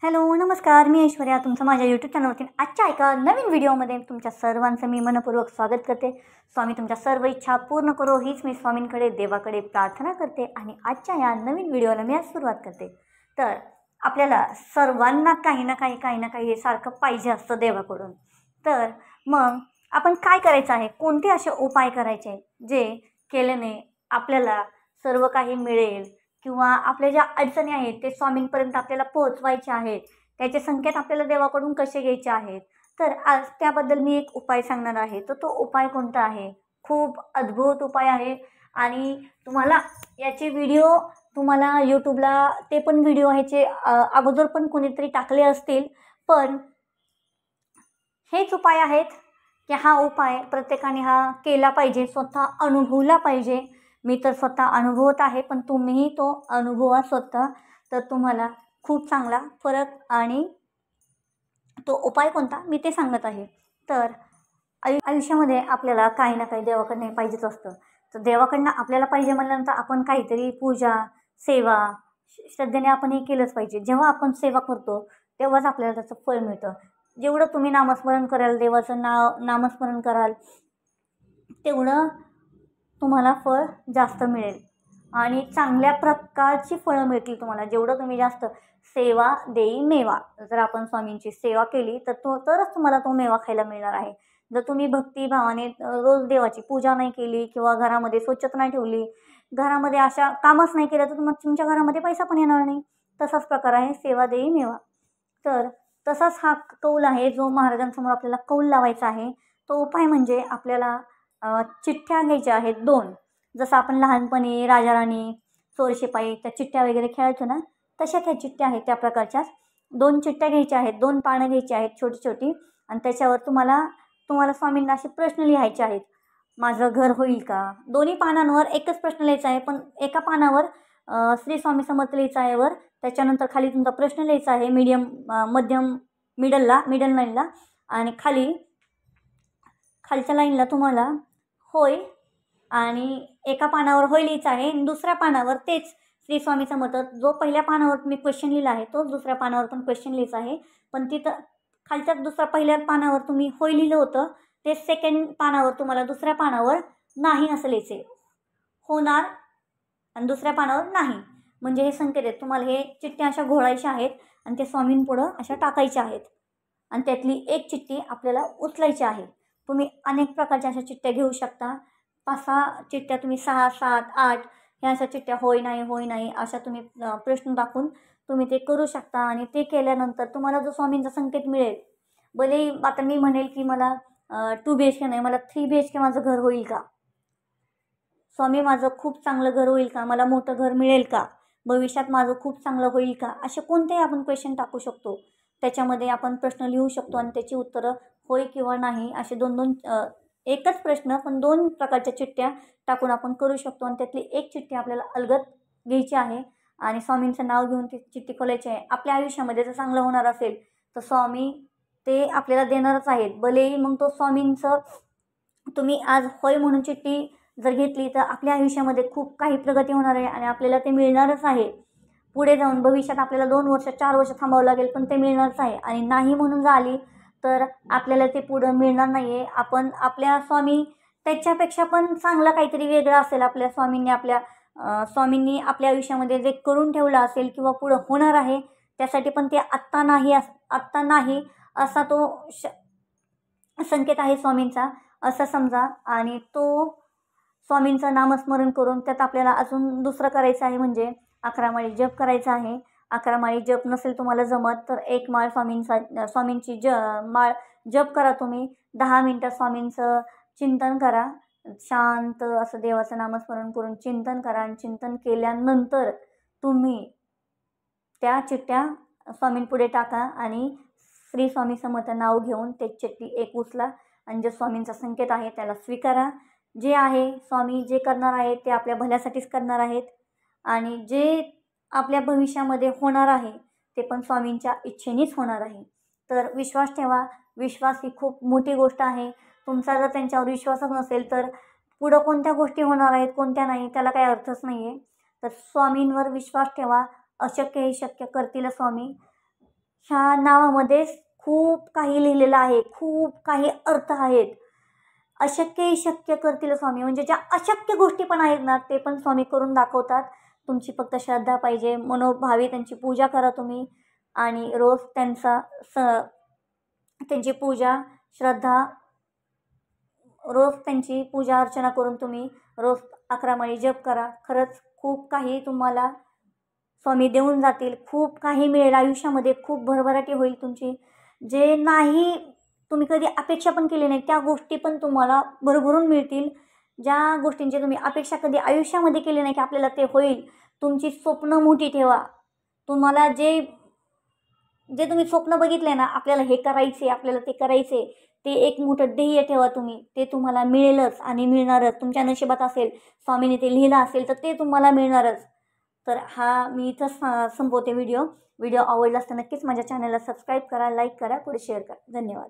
Hello नमस्कार, मी ऐश्वर्या तुमचं माझ्या यूट्यूब चॅनलवरती आजच्या एका नवीन व्हिडिओमध्ये तुमच्या सर्वांचं मी मनपूर्वक स्वागत करते। स्वामी तुमच्या सर्व इच्छा पूर्ण करो हीच मी स्वामींकडे देवाकडे प्रार्थना करते आणि आजच्या या नवीन व्हिडिओला मी आज सुरुवात करते। तर आपल्याला सर्वांना काही ना काही हे सारखं पाहिजे असतं देवाकडून। तर मग आपण काय करायचं आहे, कोणते असे उपाय करायचे जे केल्याने आपल्याला सर्व काही मिळेल किंवा आपल्या ज्या अडचणी आहेत ते स्वामींपर्यंत आपल्याला पोहोचवायचे आहेत, त्याचे संकेत आपल्याला देवाकडून कसे घ्यायचे आहेत। तर आज त्याबद्दल मी एक उपाय सांगणार आहे। तर तो उपाय कोणता आहे, खूप अद्भुत उपाय आहे आणि तुम्हाला याचे व्हिडिओ तुम्हाला यूट्यूबला ते पण व्हिडिओ ह्याचे अगोदर पण कोणीतरी टाकले असतील, पण हेच उपाय आहेत की हा उपाय प्रत्येकाने हा केला पाहिजे, स्वतः अनुभवला पाहिजे। मी तर स्वतः अनुभवत आहे, पण तुम्हीही तो अनुभवा स्वतः, तर तुम्हाला खूप चांगला फरक आणि तो उपाय कोणता मी ते सांगत आहे। तर आयुष्यामध्ये आपल्याला काही ना काही देवाकडनं पाहिजेच असतं। तर देवाकडनं आपल्याला पाहिजे म्हणल्यानंतर आपण काहीतरी पूजा सेवा श्रद्धेने आपण हे केलंच पाहिजे। जेव्हा आपण सेवा करतो तेव्हाच आपल्याला त्याचं फळ मिळतं। जेवढं तुम्ही नामस्मरण कराल, देवाचं नामस्मरण कराल, तेवढं तुम्हाला फळ जास्त मिळेल आणि चांगल्या प्रकारची फळं मिळतील तुम्हाला। जेवढं तुम्ही जास्त सेवा देई मेवा, जर आपण स्वामींची सेवा केली तर तरच तुम्हाला तो मेवा खायला मिळणार आहे। जर तुम्ही भक्तिभावाने रोज देवाची पूजा नाही केली किंवा घरामध्ये स्वच्छता नाही ठेवली, घरामध्ये अशा कामच नाही केलं, तर तुमच्या घरामध्ये पैसा पण येणार नाही। तसाच प्रकार आहे सेवा देई मेवा। तर तसाच हा कौल आहे जो महाराजांसमोर आपल्याला कौल लावायचा आहे। तो उपाय म्हणजे आपल्याला चिठ्ठ्या घ्यायच्या आहेत 2। जसं आपण लहानपणी राजा राणी चोर शिपाई त्या चिठ्ठ्या वगैरे खेळायचो ना, तशा त्या चिठ्ठ्या आहेत त्या प्रकारच्याच 2 चिठ्ठ्या घ्यायच्या आहेत, 2 पानं घ्यायची आहेत छोटी छोटी, आणि त्याच्यावर तुम्हाला स्वामींना असे प्रश्न लिहायचे आहेत। माझं घर होईल का? दोन्ही पानांवर एकच प्रश्न लिहायचा आहे, पण एका पानावर श्री स्वामी समर्थ लिहायचं आहे वर, त्याच्यानंतर खाली तुमचा प्रश्न लिहायचा आहे मिडल लाईनला, आणि खालच्या लाईनला तुम्हाला होय, आणि एका पानावर होय लिहायचं आहे आणि दुसऱ्या पानावर तेच श्री स्वामी समर्थ, जो पहिल्या पानावर तुम्ही क्वेश्चन लिहिला आहे तोच दुसऱ्या पानावर पण क्वेश्चन लिहायचा आहे। पण तिथं खालच्या पहिल्या पानावर तुम्ही होय लिहिलं होतं, ते सेकंड पानावर तुम्हाला दुसऱ्या पानावर नाही असं लिहायचे, होणार, आणि दुसऱ्या पानावर नाही। म्हणजे हे संकेत आहेत, तुम्हाला हे चिठ्ठ्या अशा घोळायच्या आहेत आणि ते स्वामींपुढं अशा टाकायच्या आहेत आणि त्यातली एक चिठ्ठी आपल्याला उचलायची आहे। तुम्ही अनेक प्रकारच्या अशा चिठ्ठ्या घेऊ शकता, 5-6 चिठ्ठ्या तुम्ही 6, 7, 8 ह्या अशा चिठ्ठ्या होय नाही अशा तुम्ही प्रश्न टाकून तुम्ही ते करू शकता। आणि ते केल्यानंतर तुम्हाला जो स्वामींचा संकेत मिळेल, भले आता मी म्हणेल की मला 2 BHK नाही, मला 3 BHK माझं घर होईल का? स्वामी माझं खूप चांगलं घर होईल का? मला मोठं घर मिळेल का? भविष्यात माझं खूप चांगलं होईल का? असे कोणतेही आपण क्वेश्चन टाकू शकतो, त्याच्यामध्ये आपण प्रश्न लिहू शकतो आणि त्याची उत्तरं होय किंवा नाही असे 2-2 एकच प्रश्न पण 2 प्रकारच्या चिठ्ठ्या टाकून आपण करू शकतो। आणि त्यातली एक चिठ्ठी आपल्याला अलगद घ्यायची आहे आणि स्वामींचं नाव घेऊन ती चिठ्ठी खोलायची आहे। आपल्या आयुष्यामध्ये जर चांगलं होणार असेल तर स्वामी ते आपल्याला देणारच आहेत। भलेही मग तो स्वामींचं तुम्ही आज होय म्हणून चिठ्ठी जर घेतली तर आपल्या आयुष्यामध्ये खूप काही प्रगती होणार आहे आणि आपल्याला ते मिळणारच आहे। पुढे जाऊन भविष्यात आपल्याला 2 वर्ष 4 वर्ष थांबावं लागेल, पण ते मिळणारच आहे। आणि नाही म्हणून झाली तर आपल्याला ते पुढं मिळणार नाही आहे। आपण आपल्या स्वामी त्याच्यापेक्षा पण चांगला काहीतरी वेगळा असेल, आपल्या स्वामींनी आपल्या आयुष्यामध्ये जे करून ठेवलं असेल किंवा पुढं होणार आहे, त्यासाठी पण ते आत्ता नाही असा तो संकेत आहे स्वामींचा असं समजा। आणि तो स्वामींचं नामस्मरण करून त्यात आपल्याला अजून दुसरं करायचं आहे, म्हणजे 11 माळी जप करायचा आहे। 11 माळी जप नसेल तुम्हाला जमत तर 1 माळ स्वामींची माळ जप करा तुम्ही। 10 मिनटं स्वामींचं चिंतन करा, शांत असं देवाचं नामस्मरण करून चिंतन करा। आणि चिंतन केल्यानंतर तुम्ही त्या चिठ्ठ्या स्वामींपुढे टाका आणि श्री स्वामी समर्थ नाव घेऊन ते चिठ्ठी एक उचला आणि जे स्वामींचा संकेत आहे त्याला स्वीकारा। जे आहे स्वामी जे करणार आहेत ते आपल्या भल्यासाठीच करणार आहेत आणि जे आपल्या भविष्यामध्ये होणार आहे ते पण स्वामींच्या इच्छेनेच होणार आहे। तर विश्वास ठेवा, विश्वास ही खूप मोठी गोष्ट आहे। तुमचा जर त्यांच्यावर विश्वासच नसेल तर पुढं कोणत्या गोष्टी होणार आहेत कोणत्या नाही त्याला काही अर्थच नाही आहे। तर स्वामींवर विश्वास ठेवा, अशक्य हे शक्य करतील स्वामी। ह्या नावामध्ये खूप काही लिहिलेलं आहे, खूप काही अर्थ आहेत. अशक्य शक्य करतील स्वामी, म्हणजे ज्या अशक्य गोष्टी पण आहेत ना, ते पण स्वामी करून दाखवतात. तुमची फक्त श्रद्धा पाहिजे, मनोभावे त्यांची पूजा करा तुम्ही आणि रोज त्यांची पूजा, श्रद्धा, रोज त्यांची पूजा अर्चना करून तुम्ही रोज 11 माळी जप करा. खरंच खूप काही तुम्हाला स्वामी देऊन जातील. खूप काही मिळेल आयुष्यामध्ये, खूप भरभराटी होईल तुमची. जे नाही तुम्ही कधी अपेक्षा पण केली नाही त्या गोष्टी पण तुम्हाला भरभरून मिळतील. ज्या गोष्टींची तुम्ही अपेक्षा कधी आयुष्यामध्ये केली नाही की आपल्याला ते होईल. तुमची स्वप्न मोठी ठेवा. तुम्हाला जे जे तुम्ही स्वप्न बघितले ना, आपल्याला हे करायचे, आपल्याला ते करायचे, ते एक मोठं ध्येय ठेवा तुम्ही. ते तुम्हाला मिळेलच आणि मिळणारच. तुमच्या नशिबात असेल, स्वामीने ते लिहिलं असेल तर ते तुम्हाला मिळणारच. तर हा मी इथंच संपवते व्हिडिओ. व्हिडिओ आवडला तर नक्कीच माझ्या चॅनलला सबस्क्राईब करा, लाईक करा, पुढे शेअर करा. धन्यवाद.